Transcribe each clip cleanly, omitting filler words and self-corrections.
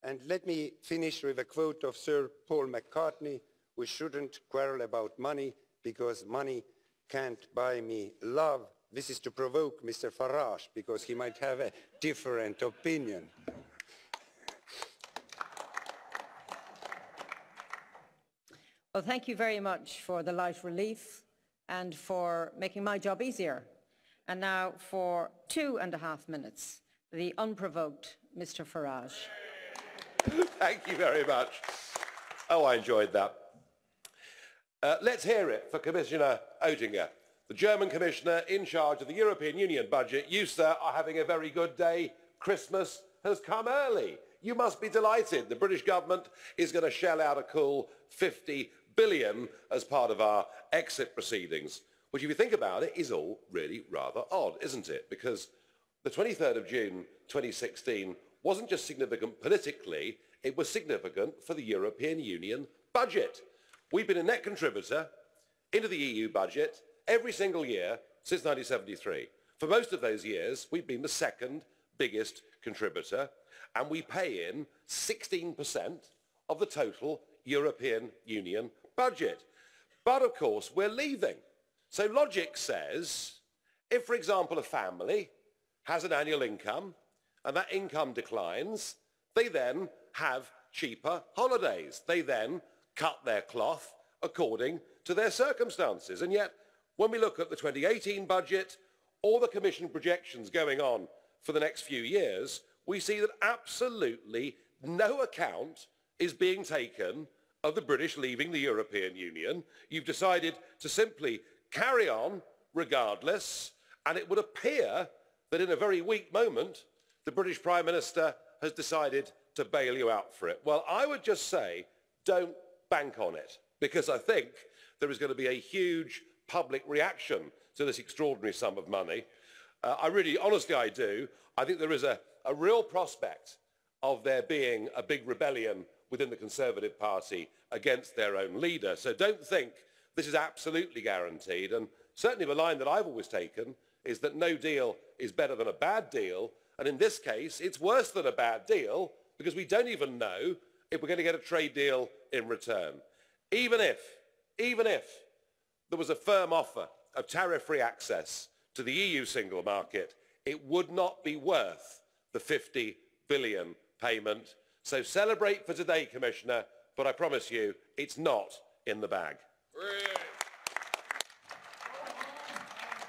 And let me finish with a quote of Sir Paul McCartney: "We shouldn't quarrel about money because money can't buy me love." This is to provoke Mr. Farage because he might have a different opinion. Well, thank you very much for the light relief and for making my job easier. And now for 2.5 minutes, the unprovoked Mr. Farage. Thank you very much. Oh, I enjoyed that. Let's hear it for Commissioner Oettinger, the German commissioner in charge of the European Union budget. You, sir, are having a very good day. Christmas has come early. You must be delighted. The British government is going to shell out a cool 50 billion as part of our exit proceedings, which, if you think about it, is all really rather odd, isn't it? Because the 23rd of June 2016 wasn't just significant politically, it was significant for the European Union budget. We've been a net contributor into the EU budget every single year since 1973. For most of those years, we've been the second biggest contributor, and we pay in 16% of the total European Union budget. But of course, we're leaving. So logic says, if, for example, a family has an annual income and that income declines, they then have cheaper holidays. They then cut their cloth according to their circumstances. And yet, when we look at the 2018 budget or the Commission projections going on for the next few years, we see that absolutely no account is being taken of the British leaving the European Union. You've decided to simply carry on regardless, and it would appear that in a very weak moment, the British Prime Minister has decided to bail you out for it. Well, I would just say, don't bank on it, because I think there is going to be a huge public reaction to this extraordinary sum of money. Honestly, I do. I think there is a real prospect of there being a big rebellion within the Conservative Party against their own leader. So don't think this is absolutely guaranteed. And certainly the line that I've always taken is that no deal is better than a bad deal. And in this case, it's worse than a bad deal because we don't even know if we're going to get a trade deal in return. Even if there was a firm offer of tariff-free access to the EU single market, it would not be worth the 50 billion payment. So celebrate for today, Commissioner, but I promise you, it's not in the bag.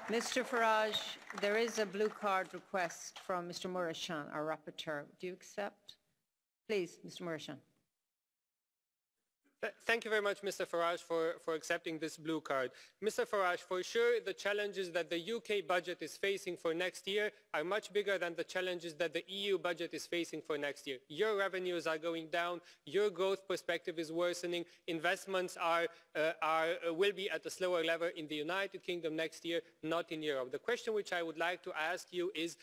Mr. Farage, there is a blue card request from Mr. Mureşan, our rapporteur. Do you accept? Please, Mr. Mureşan. Thank you very much, Mr. Farage, for accepting this blue card. Mr. Farage, for sure, the challenges that the UK budget is facing for next year are much bigger than the challenges that the EU budget is facing for next year. Your revenues are going down, your growth perspective is worsening, investments will be at a slower level in the United Kingdom next year, not in Europe. The question which I would like to ask you is,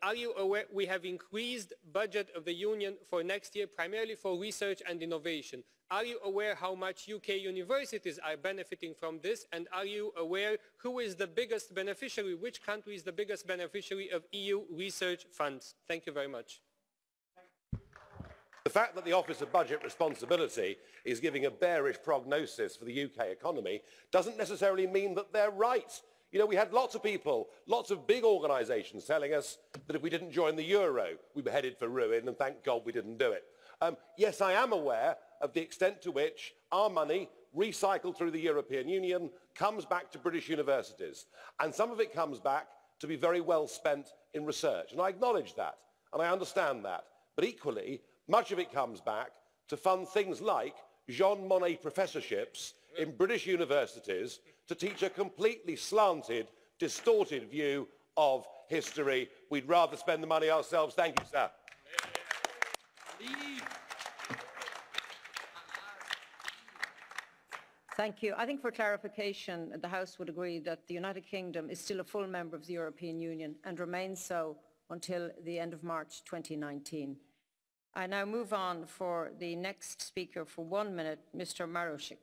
are you aware we have increased budget of the Union for next year primarily for research and innovation? Are you aware how much UK universities are benefiting from this? And are you aware who is the biggest beneficiary, which country is the biggest beneficiary of EU research funds? Thank you very much. The fact that the Office of Budget Responsibility is giving a bearish prognosis for the UK economy doesn't necessarily mean that they're right. You know, we had lots of people, lots of big organisations telling us that if we didn't join the euro, we were headed for ruin, and thank God we didn't do it. Yes, I am aware of the extent to which our money, recycled through the European Union, comes back to British universities. And some of it comes back to be very well spent in research. And I acknowledge that, and I understand that. But equally, much of it comes back to fund things like Jean Monnet professorships in British universities to teach a completely slanted, distorted view of history. We'd rather spend the money ourselves. Thank you, sir. Thank you. I think for clarification, the House would agree that the United Kingdom is still a full member of the European Union and remains so until the end of March 2019. I now move on for the next speaker for 1 minute, Mr. Mureşan.